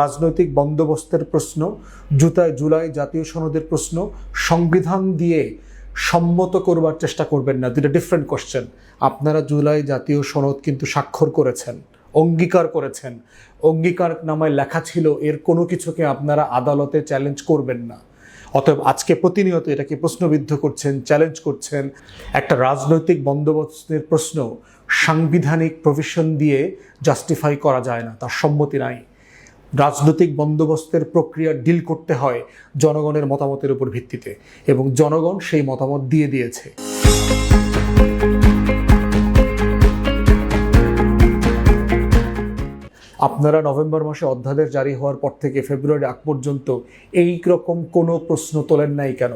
রাজনৈতিক বন্দোবস্তের প্রশ্ন, জুলাই জাতীয় সনদের প্রশ্ন সংবিধান দিয়ে সম্মত করবার চেষ্টা করবেন না। দুটো ডিফারেন্ট কোশ্চেন। আপনারা জুলাই জাতীয় সনদ কিন্তু স্বাক্ষর করেছেন, অঙ্গীকার করেছেন, অঙ্গীকারনামায় লেখা ছিল এর কোনো কিছুকে আপনারা আদালতে চ্যালেঞ্জ করবেন না। অতএব আজকে প্রতিনিয়ত এটাকে প্রশ্নবিদ্ধ করছেন, চ্যালেঞ্জ করছেন। একটা রাজনৈতিক বন্দোবস্তের প্রশ্ন সাংবিধানিক প্রভিশন দিয়ে জাস্টিফাই করা যায় না, তার সম্মতি নাই। রাজনৈতিক বন্দোবস্তের প্রক্রিয়া ডিল করতে হয় জনগণের মতামতের উপর ভিত্তিতে, এবং জনগণ সেই মতামত দিয়ে দিয়েছে। আপনারা নভেম্বর মাসে অধ্যাদেশ জারি হওয়ার পর থেকে ফেব্রুয়ারি আগ পর্যন্ত এই রকম কোনো প্রশ্ন তোলেন নাই কেন?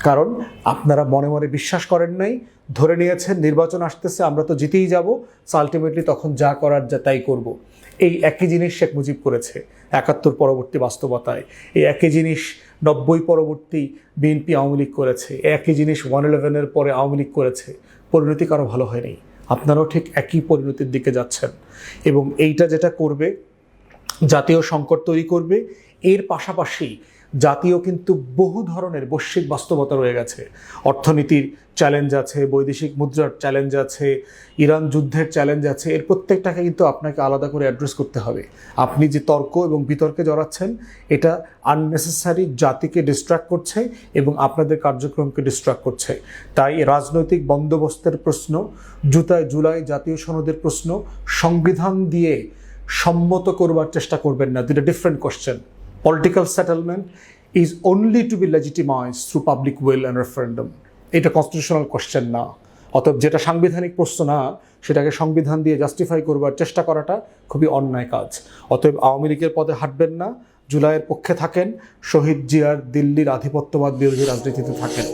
কারণ আপনারা মনে মনে বিশ্বাস করেন নাই, ধরে নিয়েছেন নির্বাচন আসতেছে, আমরা তো জিতেই যাব, আলটিমেটলি তখন যা করার তাই করব। এই একই জিনিস শেখ মুজিব করেছে ৭১ পরবর্তী বাস্তবতায়, এই একই জিনিস ৯০ পরবর্তী বিএনপি আওয়ামী লীগ করেছে, একই জিনিস 1/11-এর পরে আওয়ামী লীগ করেছে। পরিণতি কারো ভালো হয়নি। আপনারাও ঠিক একই পরিণতির দিকে যাচ্ছেন, এবং এইটা যেটা করবে জাতীয় সংকট তৈরি করবে। এর পাশাপাশি জাতীয় কিন্তু বহু ধরনের বৈশ্বিক বাস্তবতা রয়ে গেছে। অর্থনীতির চ্যালেঞ্জ আছে, বৈদেশিক মুদ্রার চ্যালেঞ্জ আছে, ইরান যুদ্ধের চ্যালেঞ্জ আছে। এর প্রত্যেকটাকে কিন্তু আপনাকে আলাদা করে অ্যাড্রেস করতে হবে। আপনি যে তর্ক এবং বিতর্কে জড়াচ্ছেন, এটা আননেসেসারি জাতিকে ডিস্ট্র্যাক্ট করছে এবং আপনাদের কার্যক্রমকে ডিস্ট্র্যাক্ট করছে। তাই রাজনৈতিক বন্দোবস্তের প্রশ্ন, জুলাই জাতীয় সনদের প্রশ্ন সংবিধান দিয়ে সম্মত করবার চেষ্টা করবেন না। দুটো different question. Political settlement is only to be legitimized through public will and referendum. এটা কনস্টিটিউশনাল কোশ্চেন না। অতএব যেটা সাংবিধানিক প্রশ্ন না, সেটাকে সংবিধান দিয়ে জাস্টিফাই করবার চেষ্টা করাটা খুবই অন্যায় কাজ। অতএব আওয়ামী লীগের পদে হাঁটবেন না, জুলাইয়ের পক্ষে থাকেন, শহীদ জিয়ার দিল্লির আধিপত্যবাদ বিরোধী রাজনীতিতে থাকেন।